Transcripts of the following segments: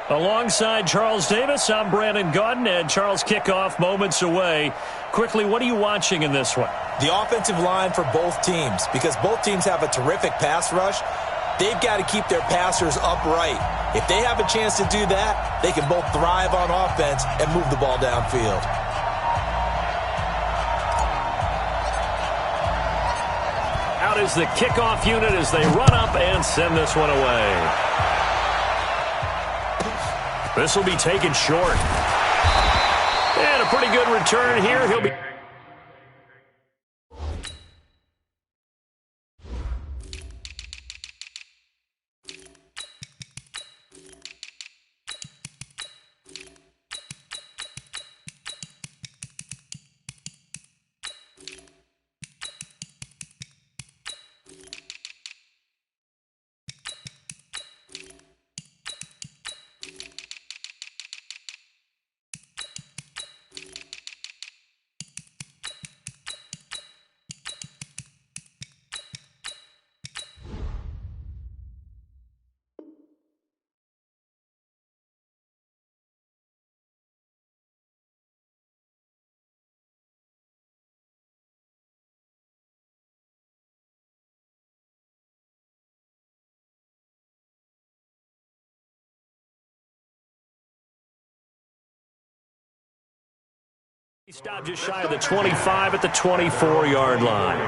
Alongside Charles Davis, I'm Brandon Gaudin, and Charles, kickoff moments away. Quickly, what are you watching in this one? The offensive line for both teams, because both teams have a terrific pass rush. They've got to keep their passers upright. If they have a chance to do that, they can both thrive on offense and move the ball downfield. Out is the kickoff unit as they run up and send this one away. This will be taken short. And a pretty good return here. He'll be... He stopped just shy of the 25 at the 24-yard line.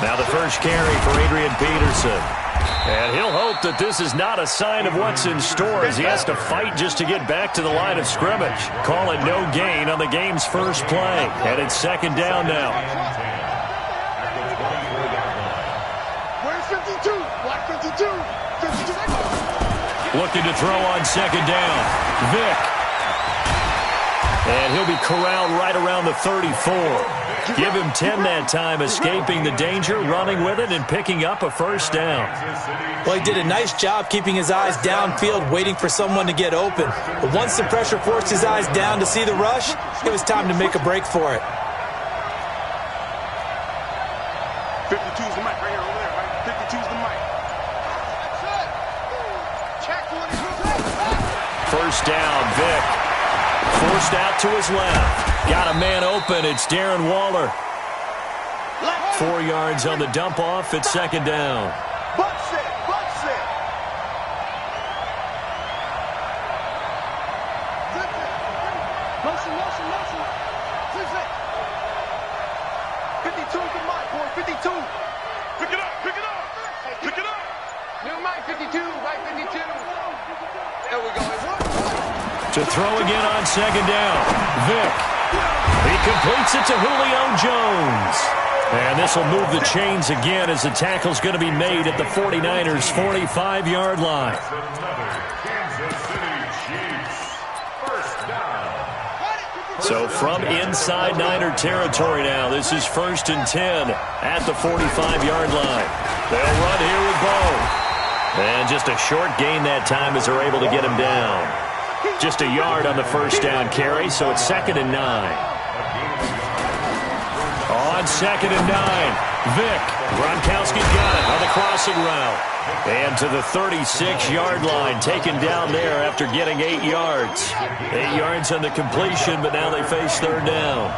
Now the first carry for Adrian Peterson. And he'll hope that this is not a sign of what's in store as he has to fight just to get back to the line of scrimmage. Call it no gain on the game's first play. And it's second down now. Where's 52? Black 52. 52. Looking to throw on second down. Vick. And he'll be corralled right around the 34. Give him 10 that time, escaping the danger, running with it, and picking up a first down. Well, he did a nice job keeping his eyes downfield, waiting for someone to get open. But once the pressure forced his eyes down to see the rush, it was time to make a break for it. 52's the mic right here over there, right? 52's the mic. Check one. First down, Vick. Forced out to his left. Got a man open. It's Darren Waller. 4 yards on the dump off at second down. Butt set. Motion. 52's the mic, boy. 52. Pick it up. New mic 52, mic 52. There we go. To throw again on second down. Vick. He completes it to Julio Jones. And this will move the chains again as the tackle's going to be made at the 49ers' 45-yard line. So from inside Niner territory now, this is 1st and 10 at the 45-yard line. They'll run here with Bo. And just a short gain that time as they're able to get him down. Just a yard on the first down carry, so it's 2nd and 9. On 2nd and 9, Vick. Gronkowski's got it on the crossing route. And to the 36-yard line, taken down there after getting 8 yards. 8 yards on the completion, but now they face third down.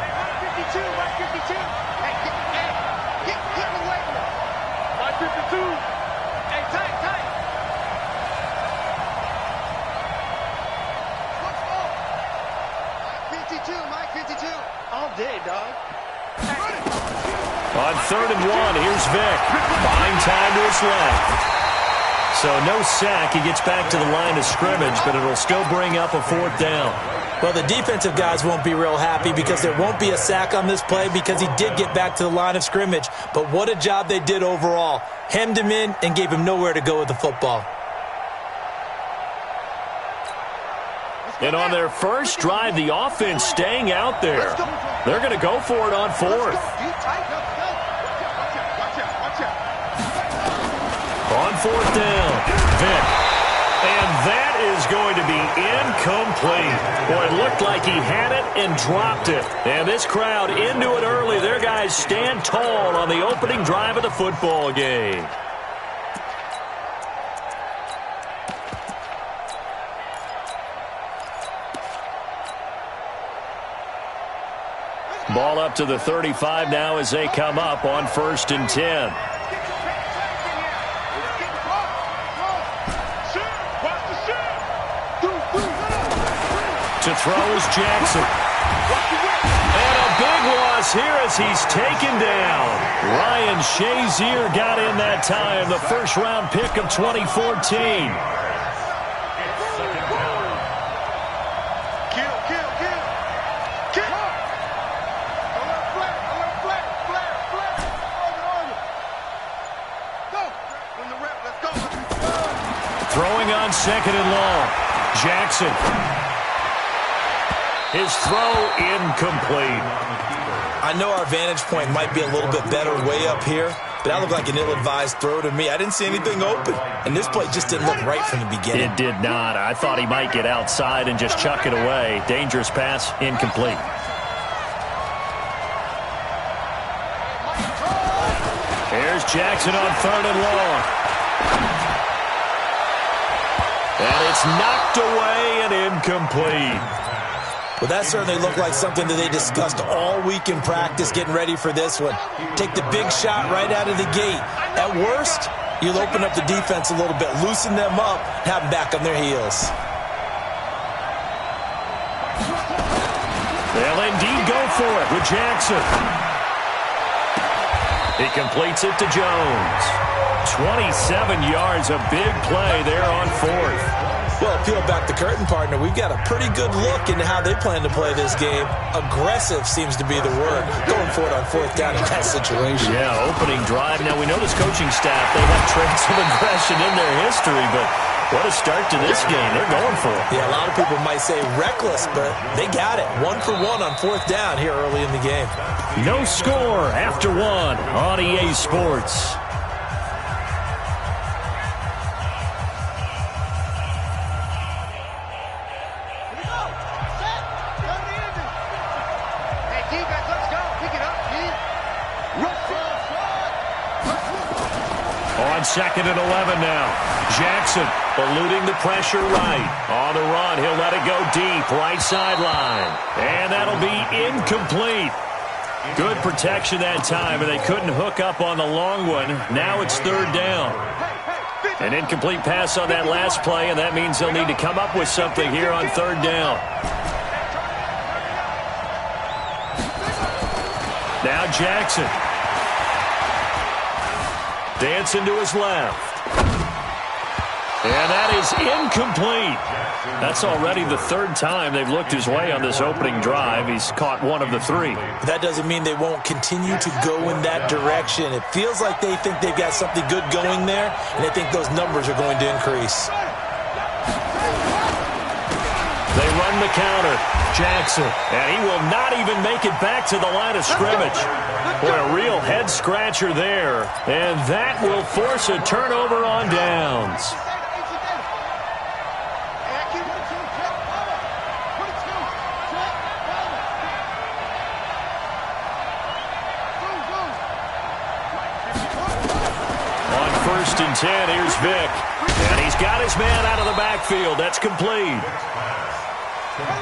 52, mic 52. Hey, get away from him. Mic 52. Hey, tight. Mic 52. All day, dog. On 3rd and 1, here's Vick. Buying time to his left. So no sack. He gets back to the line of scrimmage, but it'll still bring up a 4th down. Well, the defensive guys won't be real happy because there won't be a sack on this play because he did get back to the line of scrimmage. But what a job they did overall. Hemmed him in and gave him nowhere to go with the football. And on their first drive, the offense staying out there. They're going to go for it on 4th. fourth down. Vick. And that is going to be incomplete. Boy, it looked like he had it and dropped it. And this crowd into it early. Their guys stand tall on the opening drive of the football game. Ball up to the 35 now as they come up on 1st and 10. To throw is Jackson. And a big loss here as he's taken down. Ryan Shazier got in that time, the first-round pick of 2014. Throwing on 2nd and long. Jackson. His throw incomplete. I know our vantage point might be a little bit better way up here, but that looked like an ill-advised throw to me. I didn't see anything open, and this play just didn't look right from the beginning. It did not. I thought he might get outside and just chuck it away. Dangerous pass, incomplete. Here's Jackson on 3rd and long. And it's knocked away and incomplete. Well, that certainly looked like something that they discussed all week in practice getting ready for this one. Take the big shot right out of the gate. At worst, you'll open up the defense a little bit, loosen them up, have them back on their heels. They'll indeed go for it with Jackson. He completes it to Jones. 27 yards, a big play there on 4th. Well, peel back the curtain, partner. We've got a pretty good look into how they plan to play this game. Aggressive seems to be the word. Going for it on 4th down in that situation. Yeah, opening drive. Now, we know this coaching staff, they have traits of aggression in their history, but what a start to this game. They're going for it. Yeah, a lot of people might say reckless, but they got it. 1 for 1 on 4th down here early in the game. No score after 1 on EA Sports. On 2nd and 11 now. Jackson eluding the pressure right. On the run, he'll let it go deep, right sideline. And that'll be incomplete. Good protection that time, and they couldn't hook up on the long one. Now it's 3rd down. An incomplete pass on that last play, and that means they'll need to come up with something here on 3rd down. Now Jackson. Dancing to his left. And that is incomplete. That's already the 3rd time they've looked his way on this opening drive. He's caught 1 of the 3. That doesn't mean they won't continue to go in that direction. It feels like they think they've got something good going there, and they think those numbers are going to increase. They run the counter. Jackson. And he will not even make it back to the line of scrimmage. Boy, a real head-scratcher there. And that will force a turnover on downs. On 1st and 10, here's Vick. And he's got his man out of the backfield. That's complete.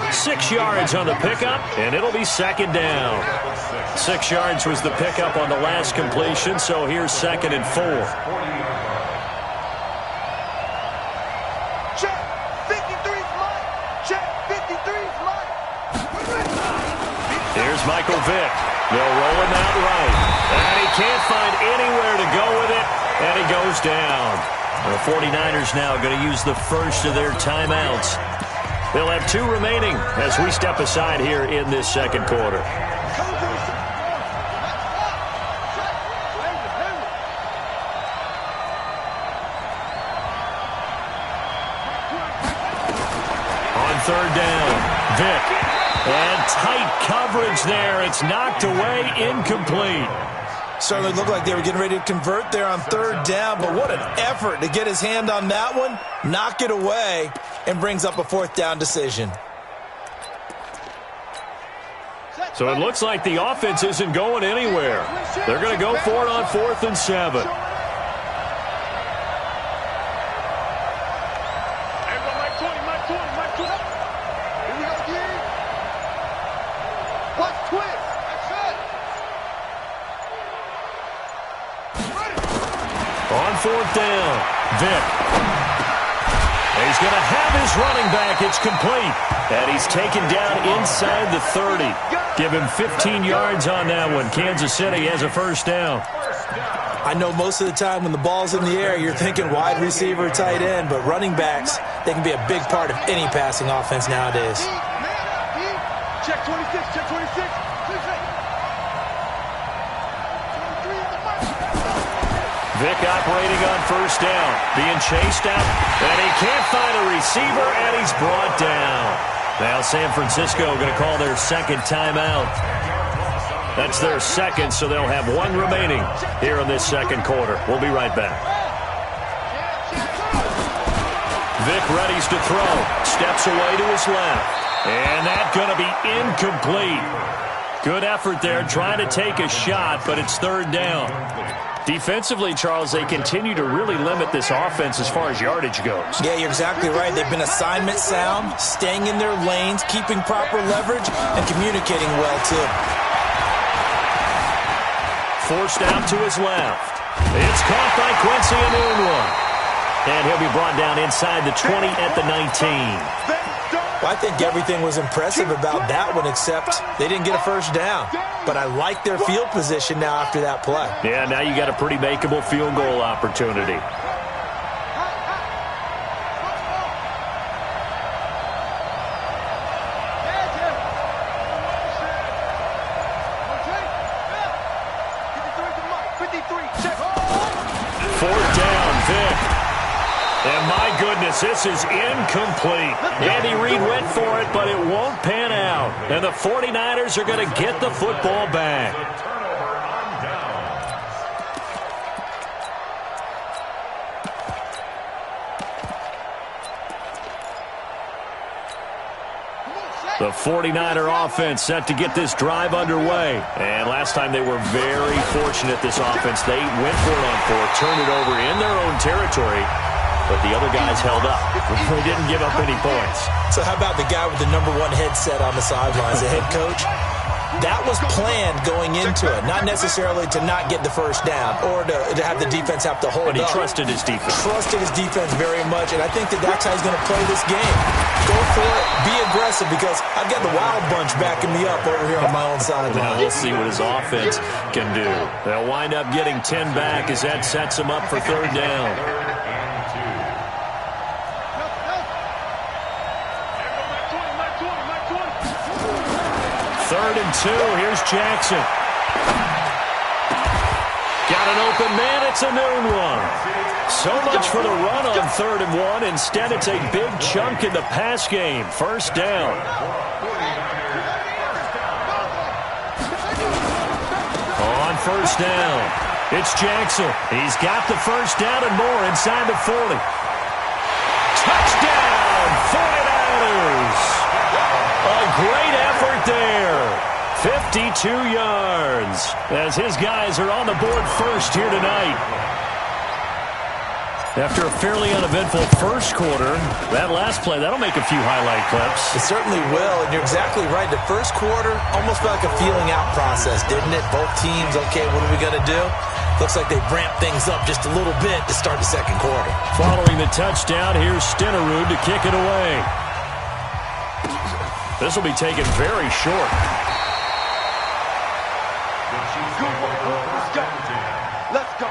6 yards on the pickup, and it'll be 2nd down. 6 yards was the pickup on the last completion, so here's 2nd and 4. Check, 53's Mike. Check, 53's Mike. Here's Michael Vick. They'll roll him out right. And he can't find anywhere to go with it, and he goes down. The 49ers now going to use the first of their timeouts. They'll have 2 remaining as we step aside here in this 2nd quarter. On 3rd down, Vick. And tight coverage there. It's knocked away, incomplete. Certainly looked like they were getting ready to convert there on third down, but what an effort to get his hand on that one, knock it away, and brings up a fourth down decision. So it looks like the offense isn't going anywhere. They're going to go for it on 4th and 7. On 4th down, Vic. He's going to have his running back. It's complete. And he's taken down inside the 30. Give him 15 yards on that one. Kansas City has a first down. I know most of the time when the ball's in the air, you're thinking wide receiver, tight end, but running backs, they can be a big part of any passing offense nowadays. Check 26, check 26. Vic operating on first down, being chased out, and he can't find a receiver, and he's brought down. Now San Francisco going to call their second timeout. That's their second, so they'll have one remaining here in this second quarter. We'll be right back. Vic readies to throw, steps away to his left, and that's going to be incomplete. Good effort there, trying to take a shot, but it's third down. Defensively, Charles, they continue to really limit this offense as far as yardage goes. Yeah, you're exactly right. They've been assignment sound, staying in their lanes, keeping proper leverage, and communicating well, too. Forced out to his left. It's caught by Quincy Enunwa. And he'll be brought down inside the 20 at the 19. Well, I think everything was impressive about that one, except they didn't get a first down. But I like their field position now after that play. Yeah, now you got a pretty makeable field goal opportunity. Fourth down, Vic. And my goodness, this is incomplete. Andy Reid went for it, but it won't pan out. And the 49ers are going to get the football back. The 49er offense set to get this drive underway. And last time they were very fortunate, this offense. They went for it on fourth, turned it over in their own territory. But the other guys held up. They didn't give up any points. So how about the guy with the #1 headset on the sidelines, the head coach? That was planned going into it, not necessarily to not get the first down or to have the defense have to hold up. But he trusted his defense. Trusted his defense very much, and I think that's how he's going to play this game. Go for it, be aggressive, because I've got the Wild Bunch backing me up over here on my own sideline. Now we'll see what his offense can do. They'll wind up getting 10 back as that sets them up for third down. Third and 2. Here's Jackson. Got an open man. It's a noon one. So much for the run on 3rd and 1. Instead, it's a big chunk in the pass game. First down. On first down, it's Jackson. He's got the first down and more inside the 40. Touchdown, 49ers. A great effort there. 52 yards as his guys are on the board first here tonight. After a fairly uneventful first quarter, that last play, that'll make a few highlight clips. It certainly will, and you're exactly right. The first quarter, almost felt like a feeling out process, didn't it? Both teams, okay, what are we going to do? Looks like they've ramped things up just a little bit to start the second quarter. Following the touchdown, here's Stenerud to kick it away. This will be taken very short. Let's go.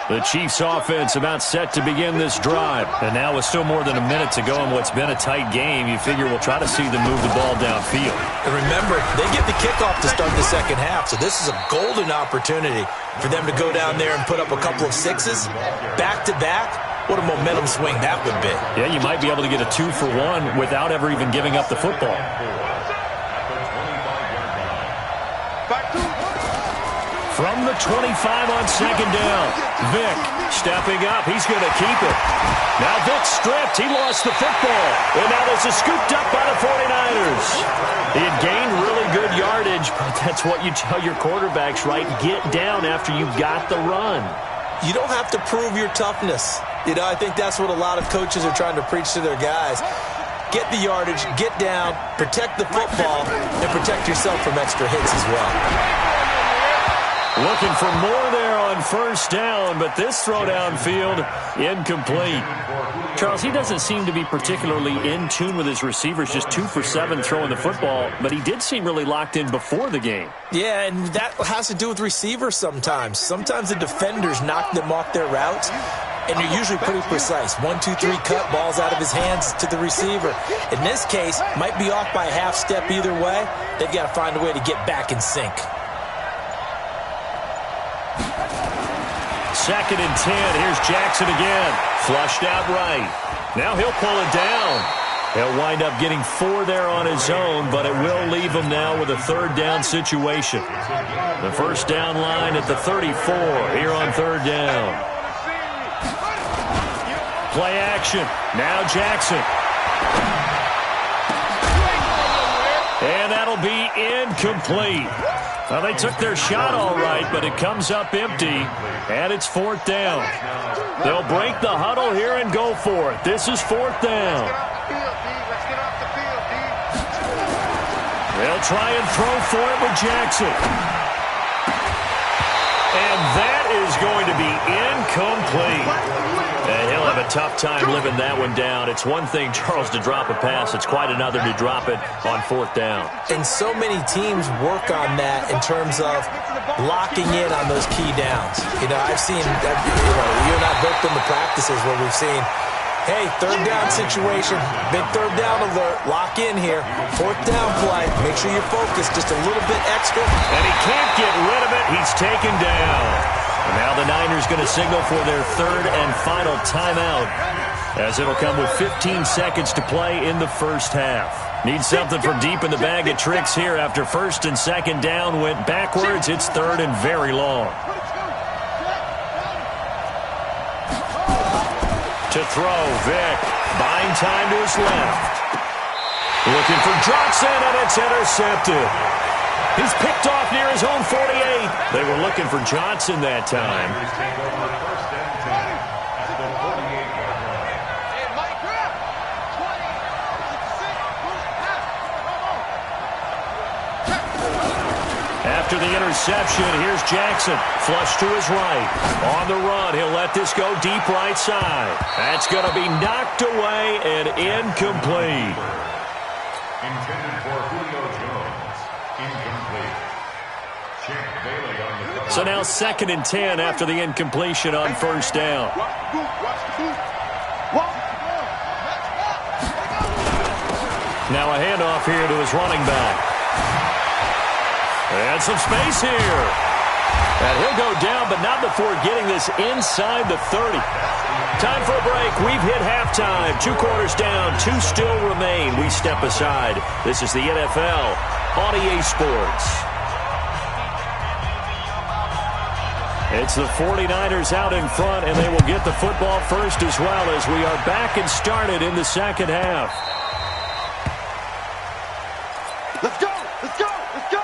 The Chiefs offense about set to begin this drive. And now with still more than a minute to go in what's been a tight game, you figure we'll try to see them move the ball downfield. And remember, they get the kickoff to start the second half, so this is a golden opportunity for them to go down there and put up a couple of sixes back-to-back. What a momentum swing that would be. Yeah, you might be able to get a 2-for-1 without ever even giving up the football. From the 25 on second down. Vick stepping up. He's going to keep it. Now Vick stripped. He lost the football. And now this is scooped up by the 49ers. He had gained really good yardage, but that's what you tell your quarterbacks, right? Get down after you got the run. You don't have to prove your toughness. I think that's what a lot of coaches are trying to preach to their guys. Get the yardage, get down, protect the football, and protect yourself from extra hits as well. Looking for more there on first down, but this throw downfield incomplete. Charles, he doesn't seem to be particularly in tune with his receivers, just 2 for 7 throwing the football, but he did seem really locked in before the game. Yeah, and that has to do with receivers sometimes. Sometimes the defenders knock them off their routes, and they're usually pretty precise. 1, 2, 3 cut, balls out of his hands to the receiver. In this case, might be off by a half step either way. They've got to find a way to get back in sync. 2nd and 10. Here's Jackson again. Flushed out right. Now he'll pull it down. He'll wind up getting 4 there on his own, but it will leave him now with a 3rd down situation. The first down line at the 34 here on 3rd down. Play action. Now Jackson. And that'll be incomplete. Well, they took their shot all right, but it comes up empty, and it's 4th down. They'll break the huddle here and go for it. This is 4th down. They'll try and throw for it with Jackson. And that is going to be incomplete. And he'll have a tough time living that one down. It's one thing, Charles, to drop a pass. It's quite another to drop it on 4th down. And so many teams work on that in terms of locking in on those key downs. I've seen, you and I both been to practices where we've seen, hey, 3rd down situation, big 3rd down alert, lock in here, 4th down play, make sure you're focused just a little bit extra. And he can't get rid of it. He's taken down. And now the Niners going to signal for their 3rd and final timeout, as it'll come with 15 seconds to play in the first half. Need something from deep in the bag of tricks here after 1st and 2nd down went backwards. It's 3rd and very long. To throw, Vick, buying time to his left. Looking for Johnson, and it's intercepted. He's picked off near his own 48. They were looking for Johnson that time. After the interception, here's Jackson. Flush to his right. On the run, he'll let this go deep right side. That's going to be knocked away and incomplete. Intended for Julio Jones. Incomplete. So now 2nd and 10 after the incompletion on 1st down. Now a handoff here to his running back. And some space here. And he'll go down, but not before getting this inside the 30. Time for a break. We've hit halftime. 2 quarters down, 2 still remain. We step aside. This is the NFL on EA Sports. It's the 49ers out in front, and they will get the football first as well as we are back and started in the 2nd half. Let's go! Let's go! Let's go!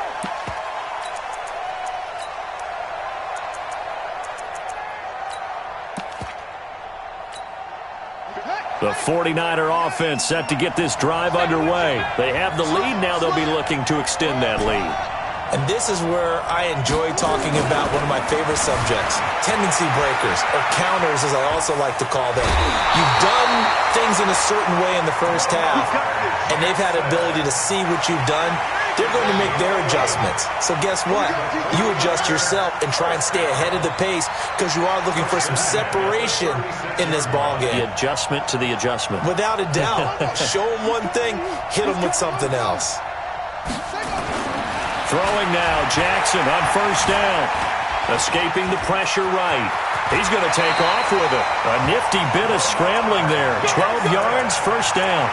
The 49er offense set to get this drive underway. They have the lead. Now they'll be looking to extend that lead. And this is where I enjoy talking about one of my favorite subjects, tendency breakers, or counters as I also like to call them. You've done things in a certain way in the first half, and they've had ability to see what you've done. They're going to make their adjustments. So guess what? You adjust yourself and try and stay ahead of the pace because you are looking for some separation in this ballgame. The adjustment to the adjustment. Without a doubt. Show them one thing, hit them with something else. Throwing now, Jackson on 1st down. Escaping the pressure right. He's going to take off with it. A nifty bit of scrambling there. 12 yards, 1st down.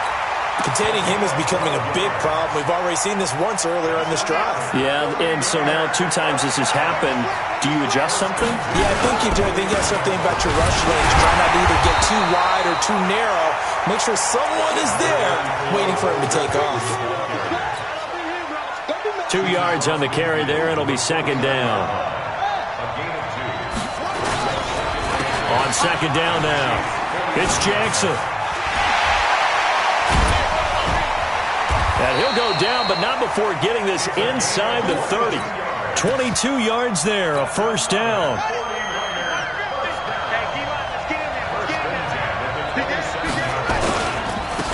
Containing him is becoming a big problem. We've already seen this once earlier in this drive. Yeah, and so now 2 times this has happened. Do you adjust something? Yeah, I think you do. I think you have something about your rush lanes. Try not to either get too wide or too narrow. Make sure someone is there waiting for him to take off. 2 yards on the carry there. It'll be second down. On second down now, it's Jackson. And he'll go down, but not before getting this inside the 30. 22 yards there, a first down.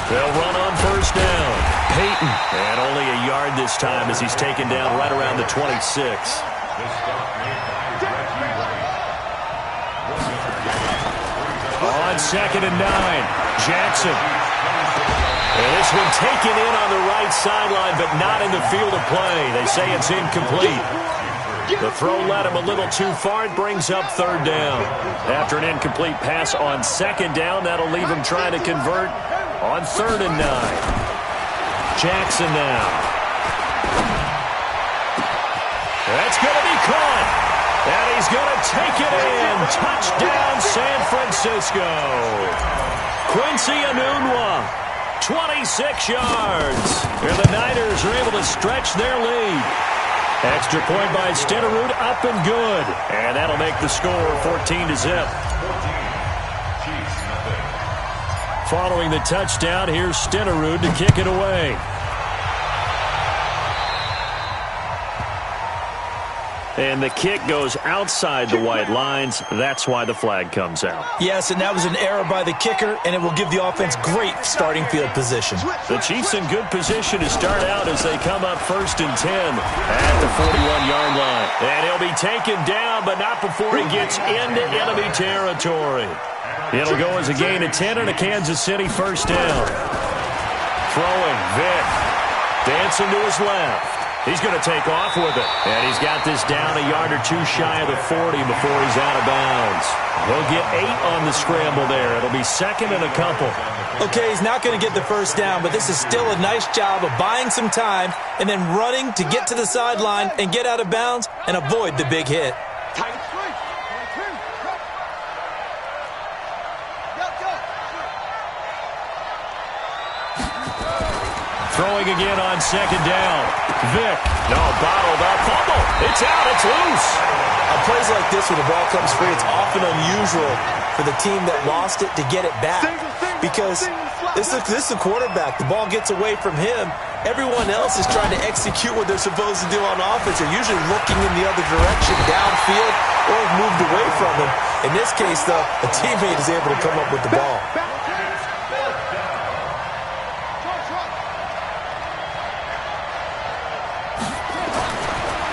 They'll run on first down. Peyton, and only a yard this time as he's taken down right around the 26. On second and 9, Jackson. And this one taken in on the right sideline, but not in the field of play. They say it's incomplete. The throw led him a little too far. It brings up third down. After an incomplete pass on second down, that'll leave him trying to convert on third and 9. Jackson now. That's going to be caught. And he's going to take it in. Touchdown, San Francisco. Quincy Enunwa, 26 yards. And the Niners are able to stretch their lead. Extra point by Stenerud, up and good. And that'll make the score 14-0. Following the touchdown, here's Stenerud to kick it away. And the kick goes outside the white lines. That's why the flag comes out. Yes, and that was an error by the kicker, and it will give the offense great starting field position. The Chiefs in good position to start out as they come up first and 10 at the 41-yard line. And he'll be taken down, but not before he gets into enemy territory. It'll go as a gain of 10 and a Kansas City first down. Throwing, Vick. Dancing to his left. He's going to take off with it. And he's got this down a yard or 2 shy of the 40 before he's out of bounds. He'll get 8 on the scramble there. It'll be second and a couple. Okay, he's not going to get the first down, but this is still a nice job of buying some time and then running to get to the sideline and get out of bounds and avoid the big hit. Throwing again on second down. Vick. No, bottled up. Fumble. It's out. It's loose. On plays like this when the ball comes free, it's often unusual for the team that lost it to get it back. Because this is the quarterback. The ball gets away from him. Everyone else is trying to execute what they're supposed to do on offense. They're usually looking in the other direction, downfield, or have moved away from him. In this case, though, a teammate is able to come up with the ball.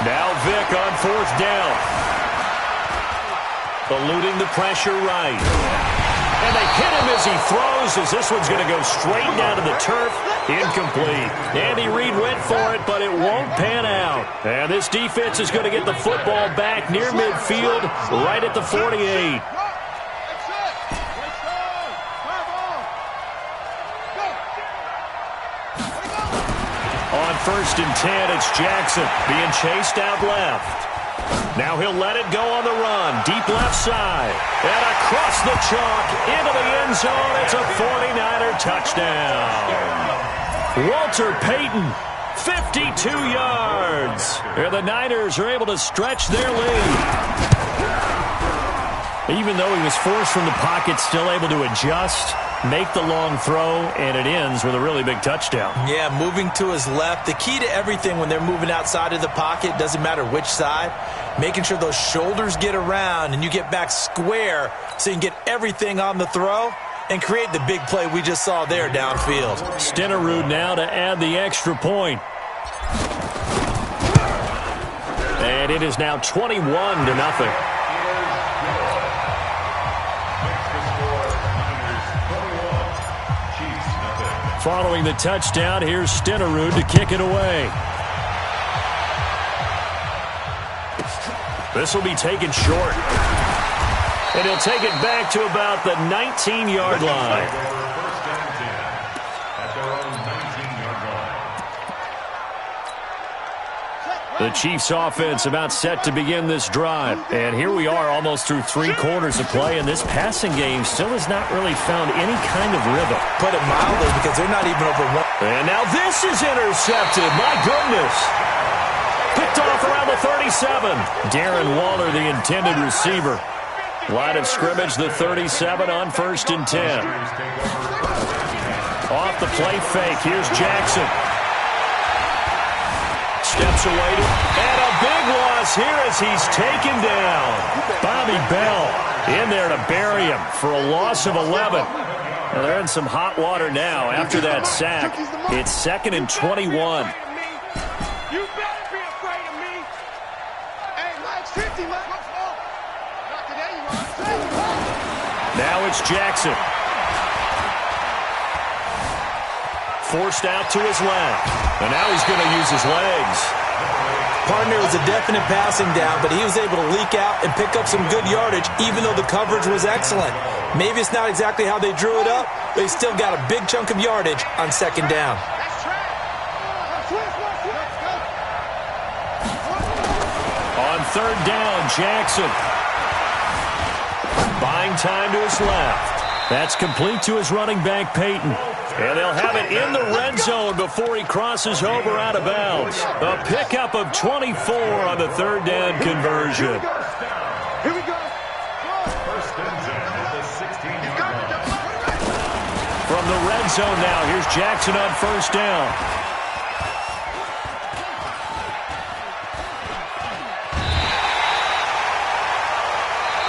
Now Vick on fourth down. Eluding the pressure right. And they hit him as he throws, as this one's going to go straight down to the turf. Incomplete. Andy Reid went for it, but it won't pan out. And this defense is going to get the football back near midfield, right at the 48. On first and 10, it's Jackson being chased out left. Now he'll let it go on the run. Deep left side. And across the chalk into the end zone. It's a 49er touchdown. Walter Payton, 52 yards. And the Niners are able to stretch their lead. Even though he was forced from the pocket, still able to adjust, make the long throw, and it ends with a really big touchdown. Yeah, moving to his left. The key to everything when they're moving outside of the pocket, doesn't matter which side, making sure those shoulders get around and you get back square so you can get everything on the throw and create the big play we just saw there downfield. Stenerud now to add the extra point. And it is now 21-0. Following the touchdown, here's Stenerud to kick it away. This will be taken short. And he'll take it back to about the 19-yard line. The Chiefs offense about set to begin this drive. And here we are almost through 3 quarters of play, and this passing game still has not really found any kind of rhythm. Put it mildly, because they're not even over one. And now this is intercepted. My goodness. Picked off around the 37. Darren Waller, the intended receiver. Line of scrimmage, the 37 on 1st and 10. Off the play fake. Here's Jackson. Steps away, and a big loss here as he's taken down. Bobby Bell in there to bury him for a loss of 11. Now they're in some hot water now after that sack. It's 2nd and 21. You better be afraid of me. Hey, Mike's 50, Mike. Not today, you are. Now it's Jackson. Forced out to his left. And now he's going to use his legs. Partner, was a definite passing down, but he was able to leak out and pick up some good yardage, even though the coverage was excellent. Maybe it's not exactly how they drew it up, but he still got a big chunk of yardage on 2nd down. On 3rd down, Jackson. Buying time to his left. That's complete to his running back, Peyton. And they'll have it in the red zone before he crosses over out of bounds. A pickup of 24 on the 3rd down conversion. Here we go. First and 10 at the 16-yard line. From the red zone now, here's Jackson on 1st down.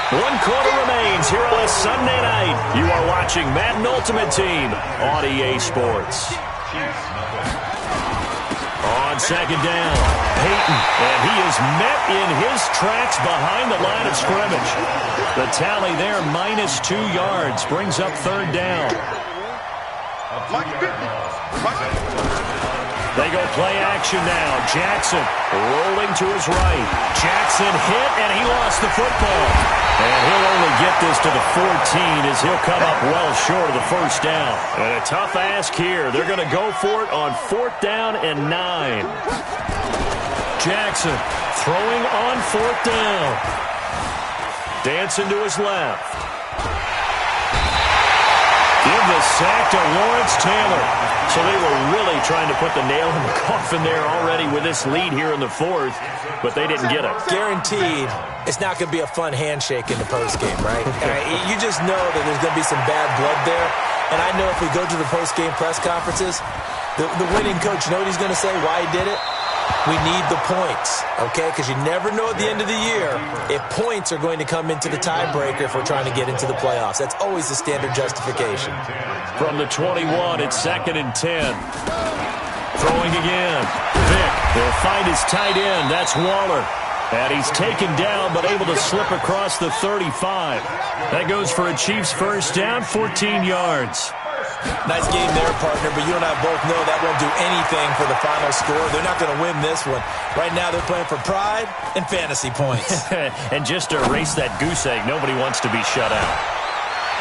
One quarter remains here on a Sunday night. You are watching Madden Ultimate Team on EA Sports. On 2nd down, Peyton, and he is met in his tracks behind the line of scrimmage. The tally there, -2 yards, brings up 3rd down. Mike 50. They go play action now. Jackson rolling to his right. Jackson hit, and he lost the football. And he'll only get this to the 14 as he'll come up well short of the 1st down. And a tough ask here. They're going to go for it on 4th down and 9. Jackson throwing on 4th down. Dancing to his left. Give the sack to Lawrence Taylor. So they were really trying to put the nail in the coffin there already with this lead here in the 4th, but they didn't get it. Guaranteed, it's not going to be a fun handshake in the postgame, right? You just know that there's going to be some bad blood there. And I know if we go to the postgame press conferences, the winning coach, you know what he's going to say, why he did it? We need the points, okay? Because you never know at the end of the year if points are going to come into the tiebreaker if we're trying to get into the playoffs. That's always the standard justification. From the 21, it's 2nd and 10. Throwing again. Vick, they'll find his tight end. That's Waller. And he's taken down but able to slip across the 35. That goes for a Chiefs 1st down, 14 yards. Nice game there, partner, but you and I both know that won't do anything for the final score. They're not going to win this one. Right now they're playing for pride and fantasy points. And just to erase that goose egg, nobody wants to be shut out.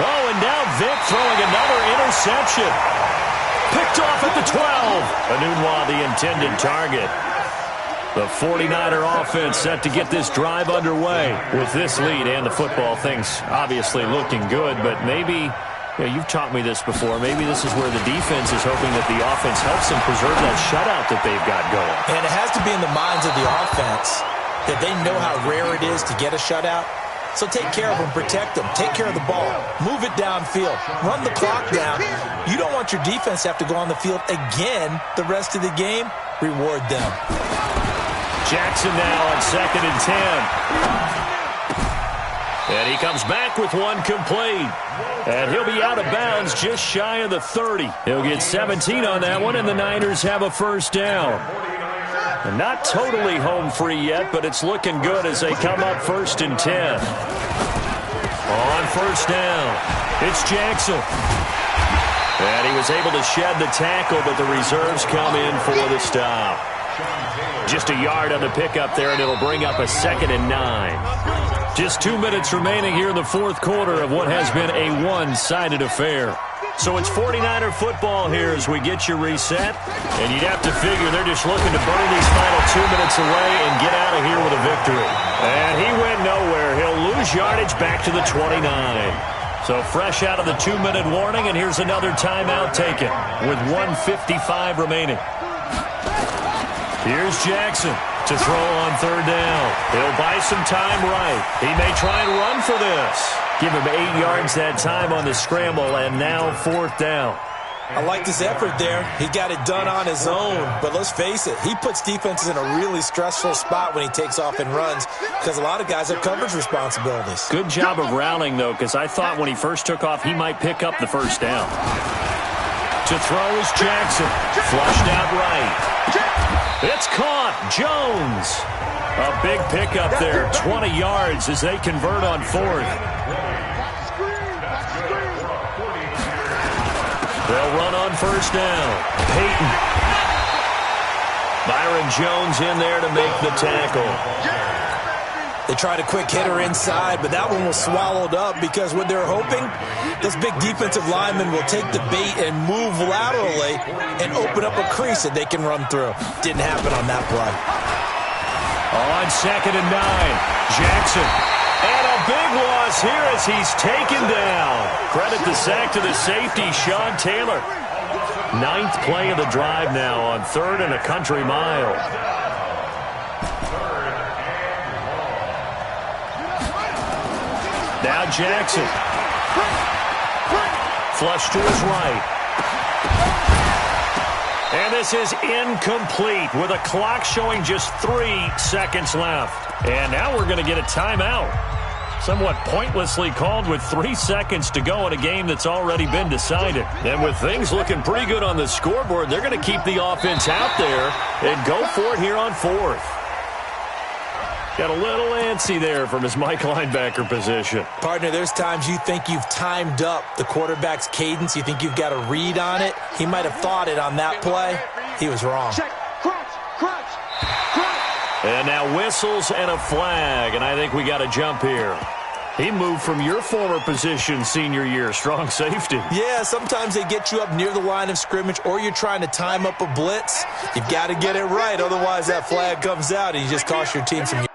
Oh, and now Vick throwing another interception. Picked off at the 12. Anunwa, the intended target. The 49er offense set to get this drive underway. With this lead and the football, things obviously looking good, but maybe... Yeah, you've taught me this before. Maybe this is where the defense is hoping that the offense helps them preserve that shutout that they've got going. And it has to be in the minds of the offense that they know how rare it is to get a shutout. So take care of them, protect them, take care of the ball, move it downfield, run the clock down. You don't want your defense to have to go on the field again the rest of the game. Reward them. Jackson now on 2nd and 10. And he comes back with one complete. And he'll be out of bounds just shy of the 30. He'll get 17 on that one, and the Niners have a 1st down. And not totally home free yet, but it's looking good as they come up 1st and 10. On 1st down, it's Jackson. And he was able to shed the tackle, but the reserves come in for the stop. Just a yard on the pickup there, and it'll bring up a 2nd and 9. Just 2 minutes remaining here in the fourth quarter of what has been a one-sided affair. So it's 49er football here as we get you reset. And you'd have to figure they're just looking to burn these final 2 minutes away and get out of here with a victory. And he went nowhere. He'll lose yardage back to the 29. So fresh out of the 2-minute warning, and here's another timeout taken with 1:55 remaining. Here's Jackson to throw on 3rd down. He'll buy some time right. He may try and run for this. Give him 8 yards that time on the scramble, and now 4th down. I like his effort there. He got it done on his own. But let's face it, he puts defenses in a really stressful spot when he takes off and runs because a lot of guys have coverage responsibilities. Good job of rallying, though, because I thought when he first took off, he might pick up the 1st down. To throw is Jackson. Flushed out right. It's caught. Jones. A big pickup there. 20 yards as they convert on 4th. They'll run on 1st down. Peyton. Byron Jones in there to make the tackle. They tried a quick hitter inside, but that one was swallowed up because what they're hoping, this big defensive lineman will take the bait and move laterally and open up a crease that they can run through. Didn't happen on that play. On 2nd and 9, Jackson. And a big loss here as he's taken down. Credit the sack to the safety, Sean Taylor. 9th play of the drive now on 3rd and a country mile. Now Jackson. Flush to his right. And this is incomplete with a clock showing just 3 seconds left. And now we're going to get a timeout. Somewhat pointlessly called with 3 seconds to go in a game that's already been decided. And with things looking pretty good on the scoreboard, they're going to keep the offense out there and go for it here on 4th. Got a little antsy there from his Mike linebacker position. Partner, there's times you think you've timed up the quarterback's cadence. You think you've got a read on it. He might have thought it on that play. He was wrong. Check. Crunch. Crunch. Crunch. And now whistles and a flag, and I think we got a jump here. He moved from your former position senior year, strong safety. Yeah, sometimes they get you up near the line of scrimmage or you're trying to time up a blitz. You've got to get it right, otherwise that flag comes out and you just cost your team some